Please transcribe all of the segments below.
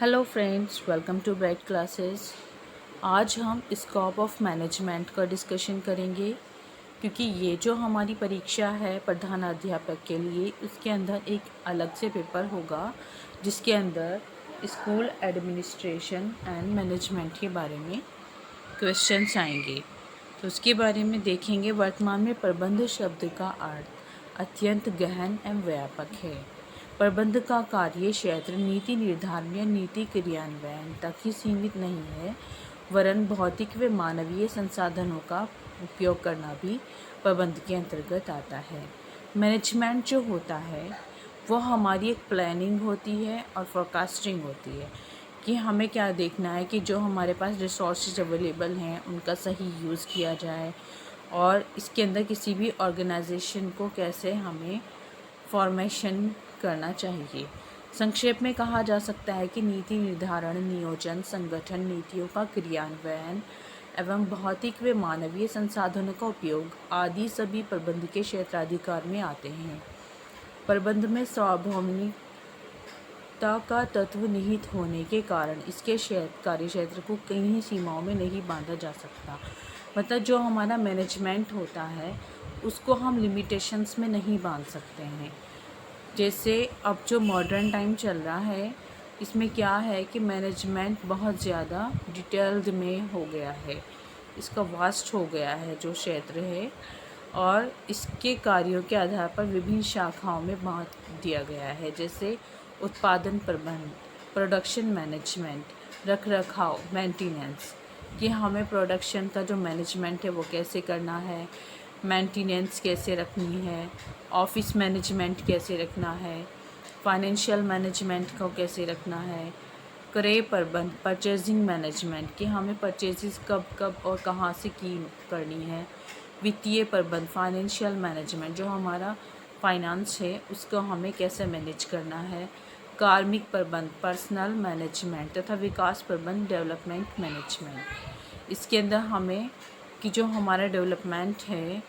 Hello friends, welcome to Bright Classes. आज हम scope of management का डिस्कशन करेंगे क्योंकि ये जो हमारी परीक्षा है प्रधानाध्यापक के लिए, उसके अंदर एक अलग से पेपर होगा जिसके अंदर स्कूल एडमिनिस्ट्रेशन एंड मैनेजमेंट के बारे में क्वेश्चंस आएंगे। तो उसके बारे में देखेंगे। वर्तमान में प्रबंध शब्द का अर्थ अत्यंत गहन एवं व्यापक है। प्रबंध का कार्य क्षेत्र नीति निर्धारण या नीति क्रियान्वयन तक ही सीमित नहीं है, वरन भौतिक व मानवीय संसाधनों का उपयोग करना भी प्रबंध के अंतर्गत आता है। मैनेजमेंट जो होता है वो हमारी एक प्लानिंग होती है और फोरकास्टिंग होती है कि हमें क्या देखना है कि जो हमारे पास रिसोर्सेज अवेलेबल हैं उनका सही यूज़ किया जाए, और इसके अंदर किसी भी ऑर्गेनाइजेशन को कैसे हमें फॉर्मेशन करना चाहिए। संक्षेप में कहा जा सकता है कि नीति निर्धारण, नियोजन, संगठन, नीतियों का क्रियान्वयन एवं भौतिक व मानवीय संसाधनों का उपयोग आदि सभी प्रबंध के क्षेत्राधिकार में आते हैं। प्रबंध में सार्वभौमिकता का तत्व निहित होने के कारण इसके कार्य क्षेत्र को कहीं सीमाओं में नहीं बांधा जा सकता। मतलब जो हमारा मैनेजमेंट होता है उसको हम लिमिटेशंस में नहीं बांध सकते हैं। जैसे अब जो मॉडर्न टाइम चल रहा है, इसमें क्या है कि मैनेजमेंट बहुत ज़्यादा डिटेल्ड में हो गया है, इसका वास्ट हो गया है जो क्षेत्र है, और इसके कार्यों के आधार पर विभिन्न शाखाओं में बांट दिया गया है। जैसे उत्पादन प्रबंध, प्रोडक्शन मैनेजमेंट, रख रखाव मेंटेनेंस, कि हमें प्रोडक्शन का जो मैनेजमेंट है वो कैसे करना है, मेंटेनेंस कैसे रखनी है, ऑफिस मैनेजमेंट कैसे रखना है, फाइनेंशियल मैनेजमेंट को कैसे रखना है, क्रय प्रबंध, परचेजिंग मैनेजमेंट, कि हमें परचेजेस कब कब और कहाँ से की करनी है, वित्तीय प्रबंध, फाइनेंशियल मैनेजमेंट, जो हमारा फाइनेंस है उसको हमें कैसे मैनेज करना है, कार्मिक प्रबंध, पर्सनल मैनेजमेंट, तथा विकास प्रबंध, डेवलपमेंट मैनेजमेंट। इसके अंदर हमें कि जो हमारा डेवलपमेंट है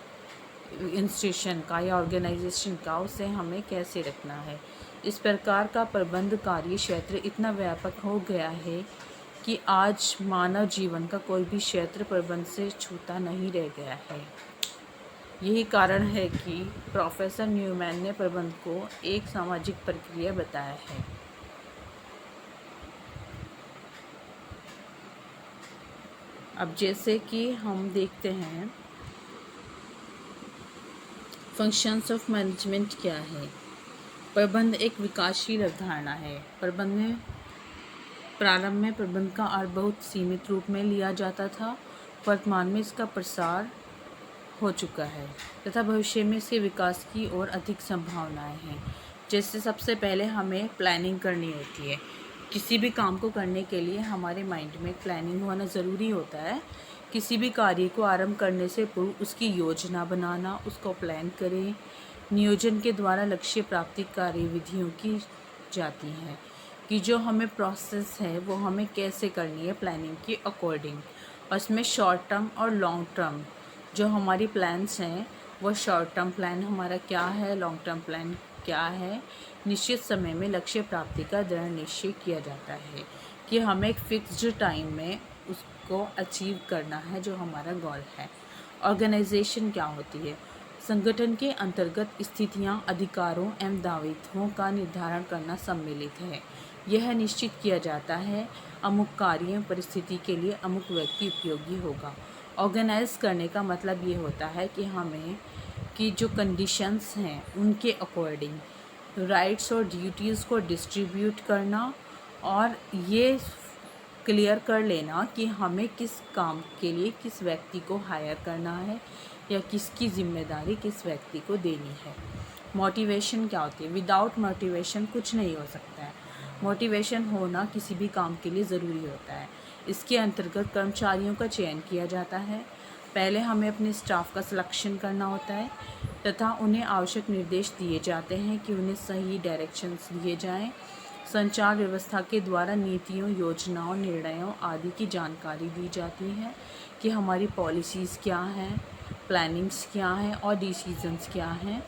इंस्टीट्यूशन का या ऑर्गेनाइजेशन का, उसे हमें कैसे रखना है। इस प्रकार का प्रबंध कार्य क्षेत्र इतना व्यापक हो गया है कि आज मानव जीवन का कोई भी क्षेत्र प्रबंध से छूता नहीं रह गया है। यही कारण है कि प्रोफेसर न्यूमैन ने प्रबंध को एक सामाजिक प्रक्रिया बताया है। अब जैसे कि हम देखते हैं फंक्शंस ऑफ मैनेजमेंट क्या है। प्रबंध एक विकासशील अवधारणा है। प्रबंध में प्रारंभ में प्रबंध का अर्थ बहुत सीमित रूप में लिया जाता था। वर्तमान में इसका प्रसार हो चुका है तथा भविष्य में इसके विकास की ओर अधिक संभावनाएं हैं। जैसे सबसे पहले हमें प्लानिंग करनी होती है। किसी भी काम को करने के लिए हमारे माइंड में प्लानिंग होना ज़रूरी होता है। किसी भी कार्य को आरंभ करने से पूर्व उसकी योजना बनाना, उसको प्लान करें। नियोजन के द्वारा लक्ष्य प्राप्ति कार्यविधियों की जाती हैं कि जो हमें प्रोसेस है वो हमें कैसे करनी है प्लानिंग के अकॉर्डिंग। और इसमें शॉर्ट टर्म और लॉन्ग टर्म जो हमारी प्लान्स हैं, वो शॉर्ट टर्म प्लान हमारा क्या है, लॉन्ग टर्म प्लान क्या है। निश्चित समय में लक्ष्य प्राप्ति का दृढ़ निश्चय किया जाता है कि हमें एक फिक्स्ड टाइम में उसको अचीव करना है जो हमारा गोल है। ऑर्गेनाइजेशन क्या होती है? संगठन के अंतर्गत स्थितियां, अधिकारों एवं दायित्वों का निर्धारण करना सम्मिलित है। यह निश्चित किया जाता है अमुक कार्य परिस्थिति के लिए अमुक व्यक्ति उपयोगी होगा। ऑर्गेनाइज करने का मतलब ये होता है कि हमें कि जो कंडीशंस हैं उनके अकॉर्डिंग राइट्स और ड्यूटीज़ को डिस्ट्रीब्यूट करना, और ये क्लियर कर लेना कि हमें किस काम के लिए किस व्यक्ति को हायर करना है या किसकी जिम्मेदारी किस व्यक्ति को देनी है। मोटिवेशन क्या होती है? विदाउट मोटिवेशन कुछ नहीं हो सकता है। मोटिवेशन होना किसी भी काम के लिए ज़रूरी होता है। इसके अंतर्गत कर्मचारियों का चयन किया जाता है। पहले हमें अपने स्टाफ का सिलेक्शन करना होता है तथा उन्हें आवश्यक निर्देश दिए जाते हैं कि उन्हें सही डायरेक्शंस दिए जाएं। संचार व्यवस्था के द्वारा नीतियों, योजनाओं, निर्णयों आदि की जानकारी दी जाती है कि हमारी पॉलिसीज़ क्या हैं, प्लानिंग्स क्या हैं और डिसीजंस क्या हैं।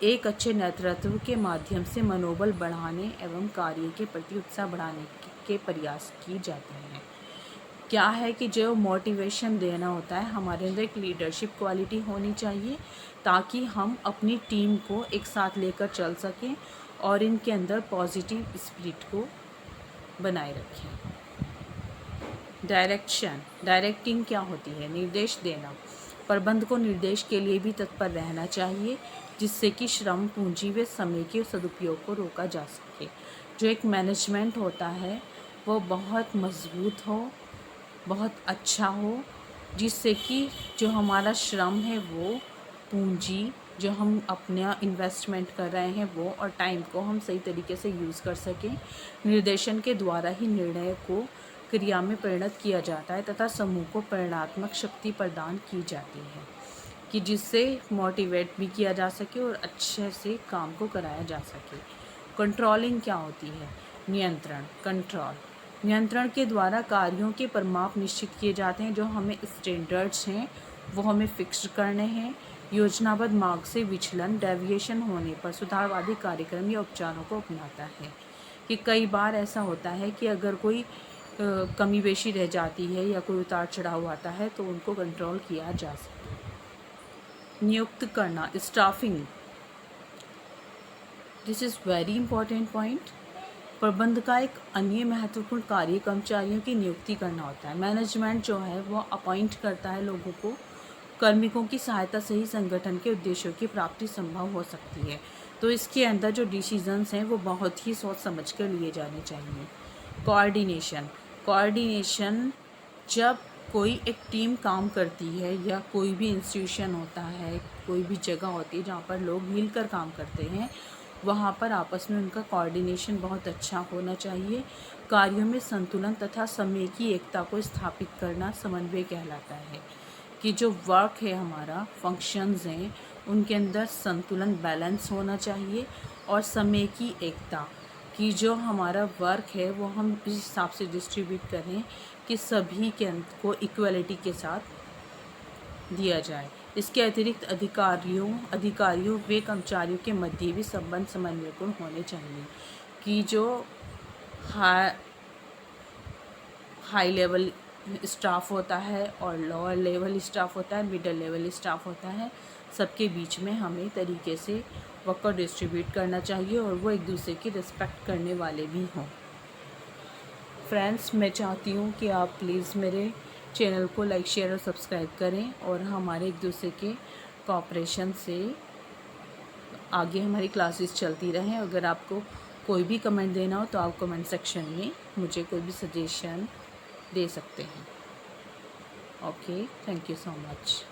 एक अच्छे नेतृत्व के माध्यम से मनोबल बढ़ाने एवं कार्य के प्रति उत्साह बढ़ाने के प्रयास की जाते हैं। क्या है कि जो मोटिवेशन देना होता है, हमारे अंदर एक लीडरशिप क्वालिटी होनी चाहिए ताकि हम अपनी टीम को एक साथ लेकर चल सकें और इनके अंदर पॉजिटिव स्पिरिट को बनाए रखें। डायरेक्टिंग क्या होती है? निर्देश देना। प्रबंध को निर्देश के लिए भी तत्पर रहना चाहिए जिससे कि श्रम, पूंजी व समय के सदुपयोग को रोका जा सके। जो एक मैनेजमेंट होता है वो बहुत मजबूत हो, बहुत अच्छा हो, जिससे कि जो हमारा श्रम है वो, पूंजी जो हम अपना इन्वेस्टमेंट कर रहे हैं वो, और टाइम को हम सही तरीके से यूज़ कर सकें। निर्देशन के द्वारा ही निर्णय को क्रिया में परिणत किया जाता है तथा समूह को परिणात्मक शक्ति प्रदान की जाती है कि जिससे मोटिवेट भी किया जा सके और अच्छे से काम को कराया जा सके। कंट्रोलिंग क्या होती है? नियंत्रण, कंट्रोल। नियंत्रण के द्वारा कार्यों के परिमाप निश्चित किए जाते हैं। जो हमें स्टैंडर्ड्स हैं वो हमें फिक्स्ड करने हैं। योजनाबद्ध मार्ग से विचलन, डेविएशन होने पर सुधारवादी कार्यक्रम या उपचारों को अपनाता है। कि कई बार ऐसा होता है कि अगर कोई कमी बेशी रह जाती है या कोई उतार चढ़ाव आता है तो उनको कंट्रोल किया जा सके। नियुक्त करना, staffing, this is very important point. प्रबंध का एक अन्य महत्वपूर्ण कार्य कर्मचारियों की नियुक्ति करना होता है। मैनेजमेंट जो है वो अपॉइंट करता है लोगों को। कार्मिकों की सहायता से ही संगठन के उद्देश्यों की प्राप्ति संभव हो सकती है। तो इसके अंदर जो डिसीजंस हैं वो बहुत ही सोच समझ कर लिए जाने चाहिए। कोऑर्डिनेशन, जब कोई एक टीम काम करती है या कोई भी इंस्टीट्यूशन होता है, कोई भी जगह होती है जहाँ पर लोग मिलकर काम करते हैं, वहाँ पर आपस में उनका कोऑर्डिनेशन बहुत अच्छा होना चाहिए। कार्यों में संतुलन तथा समय की एकता को स्थापित करना समन्वय कहलाता है। कि जो वर्क है, हमारा फंक्शंस हैं, उनके अंदर संतुलन, बैलेंस होना चाहिए और समय की एकता, कि जो हमारा वर्क है वो हम इस हिसाब से डिस्ट्रीब्यूट करें कि सभी के को इक्वलिटी के साथ दिया जाए। इसके अतिरिक्त अधिकारियों व कर्मचारियों के मध्य भी संबंध समन्वयपूर्ण होने चाहिए। कि जो हाई लेवल स्टाफ होता है और लोअर लेवल स्टाफ होता है, मिडिल लेवल स्टाफ होता है, सबके बीच में हमें तरीके से वर्क को डिस्ट्रीब्यूट करना चाहिए और वो एक दूसरे की रिस्पेक्ट करने वाले भी हों। फ्रेंड्स, मैं चाहती हूँ कि आप प्लीज़ मेरे चैनल को लाइक, शेयर और सब्सक्राइब करें और हमारे एक दूसरे के कोऑपरेशन से आगे हमारी क्लासेस चलती रहें। अगर आपको कोई भी कमेंट देना हो तो आप कमेंट सेक्शन में मुझे कोई भी सजेशन दे सकते हैं। Okay, thank you so much.